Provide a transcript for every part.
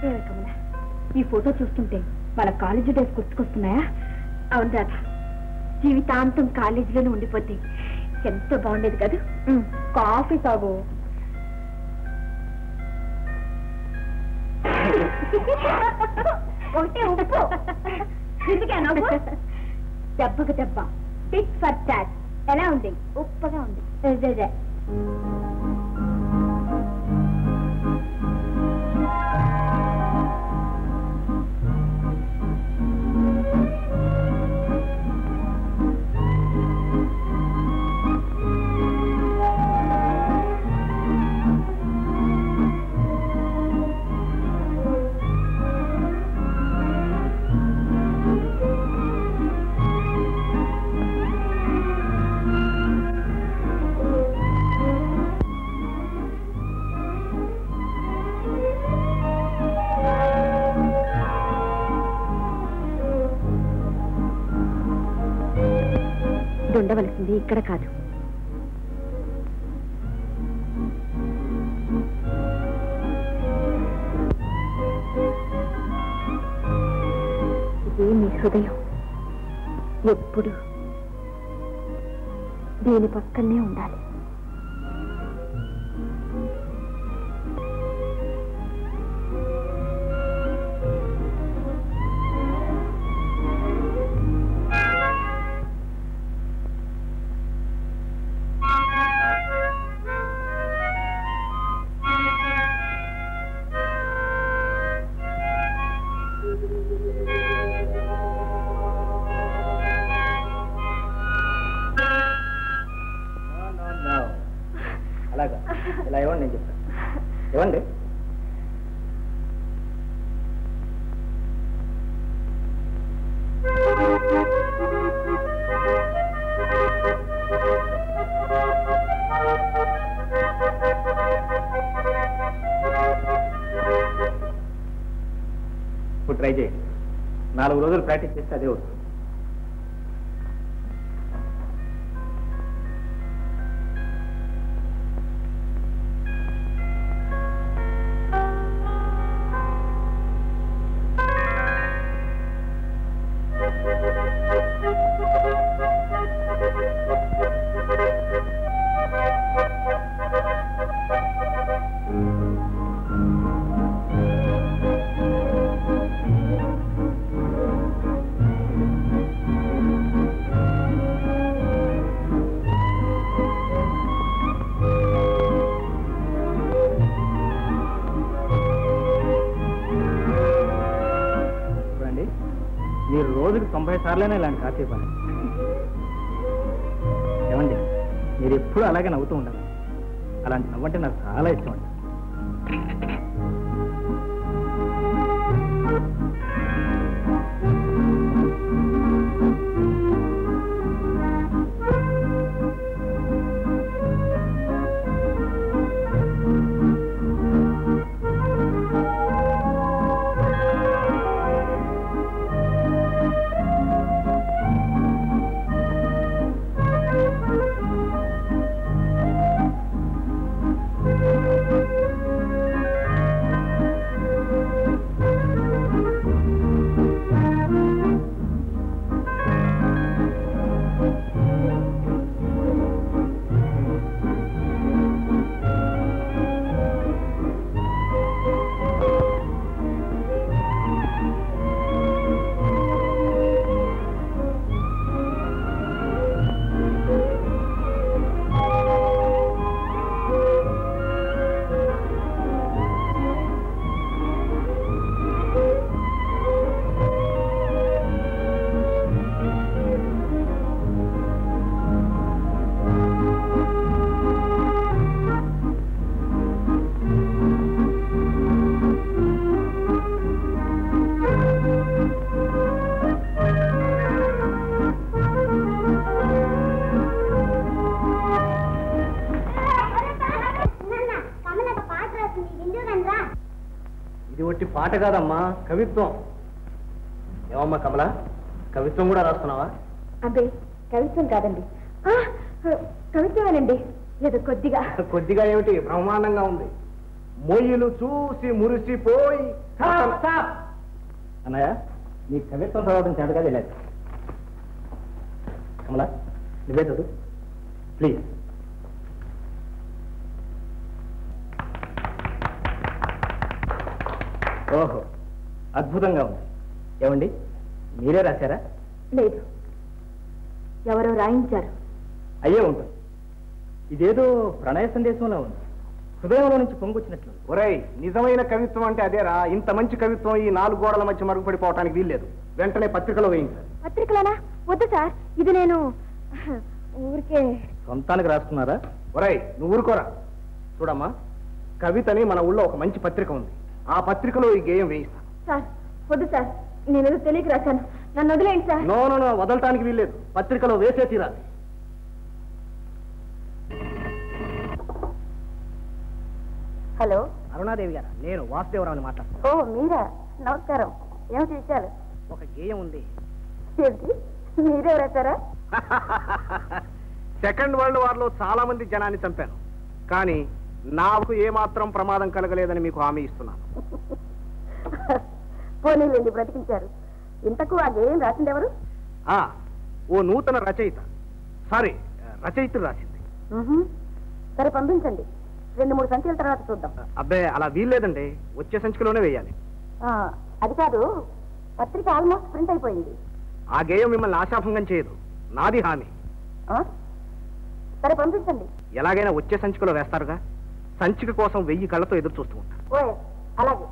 కమలా, ఈ ఫోటో చూస్తుంటే వాళ్ళ కాలేజీ డేస్ గుర్తుకొస్తున్నాయా? అవును రాధ, జీవితాంతం కాలేజీలోనే ఉండిపోతే ఎంతో బాగుండేది కదా. కాఫీ తాగు. ఒకటే ఉప్పు. ఎందుకే నవ్వు? దెబ్బకు దెబ్బ, టిట్ ఫర్ టాట్. ఎలా ఉంది? ఉప్పగా ఉంది. ఉండవలసింది ఇక్కడ కాదు. ఇది మీ హృదయం ఎప్పుడు దీని పక్కనే ఉండాలి. ఇలా ఇవ్వండి, నేను చెప్తాను. ఇవ్వండి. ఇప్పుడు ట్రై చేయండి. 4 రోజులు ప్రాక్టీస్ చేస్తే అదే వస్తుంది. మీరు రోజుకి 90 సార్లైనా ఇలాంటి కాసేపు పని. ఏమండి, మీరు ఎప్పుడు అలాగే నవ్వుతూ ఉండాలి. అలాంటి నవ్వంటే నాకు చాలా ఇష్టం అండి. ఇది ఒట్టి పాట కాదమ్మా, కవిత్వం. ఏమమ్మా కమల, కవిత్వం కూడా రాస్తున్నావా? అబ్బే, కవిత్వం కాదండి, కవిత్వమేనండి. ఏదో కొద్దిగా. కొద్దిగా ఏమిటి, బ్రహ్మాండంగా ఉంది. మొయ్యలు చూసి మురిసిపోయి. అన్నయ్య నీ కవిత్వం చదవడం చేతగా తెలియదు. కమలా నువ్వే చదువు ప్లీజ్. ఓహో అద్భుతంగా ఉంది. ఏమండి మీరే రాశారా? లేదు, ఎవరో రాయించారు. అయ్యే ఉంటుంది. ఇదేదో ప్రణయ సందేశంలో ఉంది. హృదయంలో నుంచి పొంగొచ్చినట్లు. ఒరేయ్, నిజమైన కవిత్వం అంటే అదేరా. ఇంత మంచి కవిత్వం ఈ 4 గోడల మధ్య మరుగుపడిపోవటానికి వీల్లేదు. వెంటనే పత్రికలో వేయించారు. పత్రికలోనా? వద్దు సార్, ఇది నేను ఊరికే సొంతానికి రాస్తున్నారా? ఒరేయ్ నువ్వు ఊరుకోరా. చూడమ్మా, కవితని మన ఊళ్ళో ఒక మంచి పత్రిక ఉంది. ఆ పత్రికలో ఈ గేయం వేయిస్తాను. సార్ వద్దు సార్, నేనేదో తెలియక రాశాను, నన్ను వదిలేండి సార్. నో నో నో, వదలటానికి వీల్లేదు. పత్రికలో వేసే తీరాలి. హలో, అరుణాదేవి గారా? నేను వాసుదేవరావుని మాట్లాడుతున్నాను. ఓ మీరా? నమస్కారం. ఏమిటి విషయాలు? ఒక గేయం ఉంది. మీరే రాశారా? సెకండ్ వరల్డ్ వార్ లో చాలా మంది జనాన్ని చంపాను, కానీ నాకు ఏమాత్రం ప్రమాదం కలగలేదని మీకు హామీ ఇస్తున్నాను. పోనీలేండి, బ్రతికించారు. ఇంతకు ఆ గేయం రాసింది ఎవరు? ఓ నూతన రచయిత, సారీ రచయిత్రి రాసింది. సరే పంపించండి, 2-3 సంఖ్యల తర్వాత చూద్దాం. అబ్బాయి అలా వీల్లేదండి, వచ్చే సంచికలోనే వేయాలి. అది కాదు, పత్రిక ఆల్మోస్ట్ ప్రింట్ అయిపోయింది. ఆ గేయం మిమ్మల్ని ఆశాభంగం చేయదు, నాది హామీ. సరే పంపించండి. ఎలాగైనా వచ్చే సంచికలో వేస్తారుగా. సంచిక కోసం 1000 కళ్ళతో ఎదురు చూస్తూ ఉంటారు. ఓయ్ అలాగే.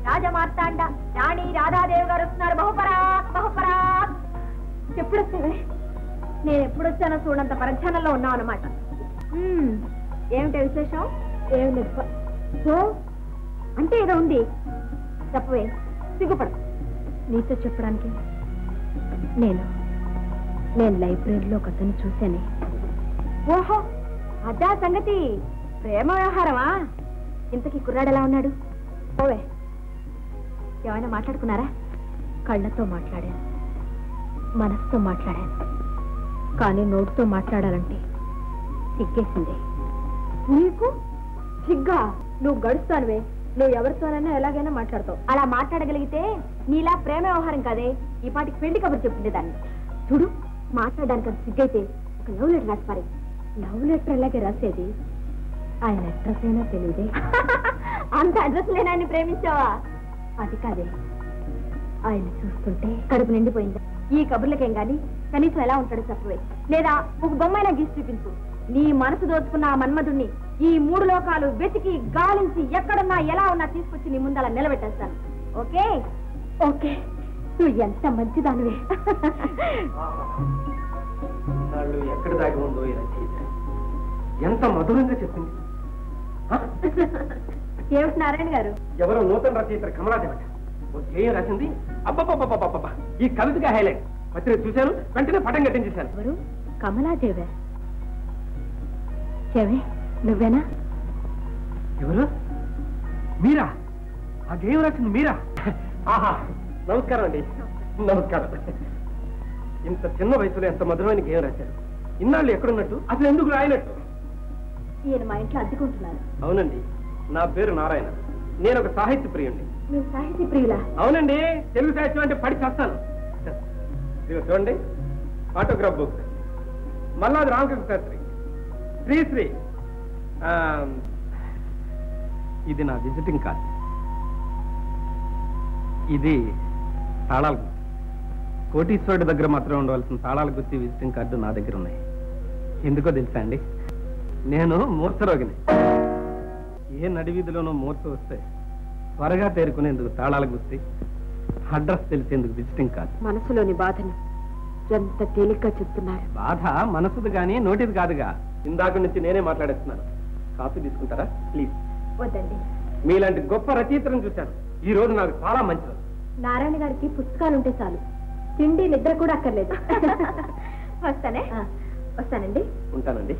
రాజమార్తాండ రాణి రాధాదేవి గారు వస్తున్నారు. బహుపరాక్ బహుపరాక్. ఎప్పుడొచ్చావే? నేను ఎప్పుడొచ్చానో చూడంత పరధ్యానంలో ఉన్నావు అనమాట. ఏమిటి విశేషం? ఏం లేదు. ఓ అంటే ఏదో ఉంది, చెప్పవే. సిగ్గుపడ. నీతో చెప్పడానికి నేను లైబ్రరీలో ఒక అతను చూశానే. ఓహో అదా సంగతి. ప్రేమ వ్యవహారమా? ఇంతకీ కుర్రాడు ఎలా ఉన్నాడు? ఓవే, ఏమైనా మాట్లాడుకున్నారా? కళ్ళతో మాట్లాడాను, మనసుతో మాట్లాడాను, కానీ నోటితో మాట్లాడాలంటే సిగ్గేసింది. నీకు సిగ్గా? నువ్వు గడుస్తానువే. నువ్వు ఎవరితోనైనా ఎలాగైనా మాట్లాడతావు. అలా మాట్లాడగలిగితే నీలా ప్రేమ వ్యవహారం కాదే, ఈ పాటికి పెళ్లి కబురు చెప్తుండేదాన్ని. చూడు, మాట్లాడడానికి అది సిగ్గైతే ఒక లవ్ లెటర్ రాసి పారే. లవ్ లెటర్ ఎలాగే రాసేది? ఆయన అడ్రస్ అయినా తెలియదే. అంత అడ్రస్ లేని ఆయన్ని ప్రేమించావా? అది కాదే, ఆయన చూస్తుంటే కడుపు నిండిపోయిందా? ఈ కబుర్లకేం గాని కనీసం ఎలా ఉంటాడో చెప్పవే. లేదా ఒక బొమ్మైనా గీసి చూపించు. నీ మనసు దోచుకున్న ఆ మన్మధుణ్ణి ఈ 3 లోకాలు వెతికి గాలించి ఎక్కడున్నా ఎలా ఉన్నా తీసుకొచ్చి నీ ముందు అలా నిలబెట్టేస్తాను. ఓకే? ఓకే. నువ్వు ఎంత మంచిదానివే. ఎక్కడ దాగి ఉందో ఎంత మధురంగా చెప్పింది. ఏమిటి నారాయణ గారు? ఎవరో నూతన రచయిత కమలాదేవట గేయం రాసింది. అబ్బబ్బబ్బబ్బబ్బ, ఈ కవితగా హైలైట్. పత్రిక చూశాను, వెంటనే పటం కట్టించేశాను. ఎవరు? కమలాదేవే? చెవే నువ్వేనా? ఎవరు? మీరా? ఆ గేయం రాసింది మీరా? ఆహా, నమస్కారం అండి. నమస్కారం. ఇంత చిన్న వయసులో ఎంత మధురమైన గేయం రాశారు. ఇన్నాళ్ళు ఎక్కడున్నట్టు, అసలు ఎందుకు రాయనట్టు? ఈయన మా ఇంట్లో అద్దెకుంటున్నారు. అవునండి, నా పేరు నారాయణ. నేను ఒక సాహిత్య ప్రియుణ్ణి. మీరు సాహితీ ప్రియులా? అవునండి, తెలుగు సాహిత్యం అంటే పడి చేస్తాను. చూడండి, ఆటోగ్రాఫ్ బుక్, మల్లాది రామకృష్ణ శాస్త్రి, శ్రీశ్రీ. ఇది నా విజిటింగ్ కార్డ్. ఇది తాళాల గుర్తి. కోటీశ్వరుడి దగ్గర మాత్రం ఉండవలసిన తాళాల గుర్తి, విజిటింగ్ కార్డు నా దగ్గర ఉన్నాయి. ఎందుకో తెలుసా అండి, నేను మూర్ఛరోగిని. ఏ నడివీధిలోనూ మూర్ఛ వస్తే త్వరగా తేరుకునేందుకు తాళాల గుర్తి, అడ్రస్ తెలిసేందుకు విజిటింగ్ కార్డు. మనసులోని బాధను ఎంత తేలిగ్గా చెప్తున్నారు. బాధ మనసుది కానీ నోటిది కాదుగా. ఇందాక నుంచి నేనే మాట్లాడేస్తున్నాను. కాఫీ తీసుకుంటారా ప్లీజ్? వద్దండి. మీలాంటి గొప్ప రచయితలను చూశాను. ఈ రోజు నాకు చాలా మంచిది. నారాయణ గారికి పుస్తకాలు ఉంటే చాలు, తిండి నిద్ర కూడా అక్కర్లేదు. వస్తానండి. ఉంటానండి.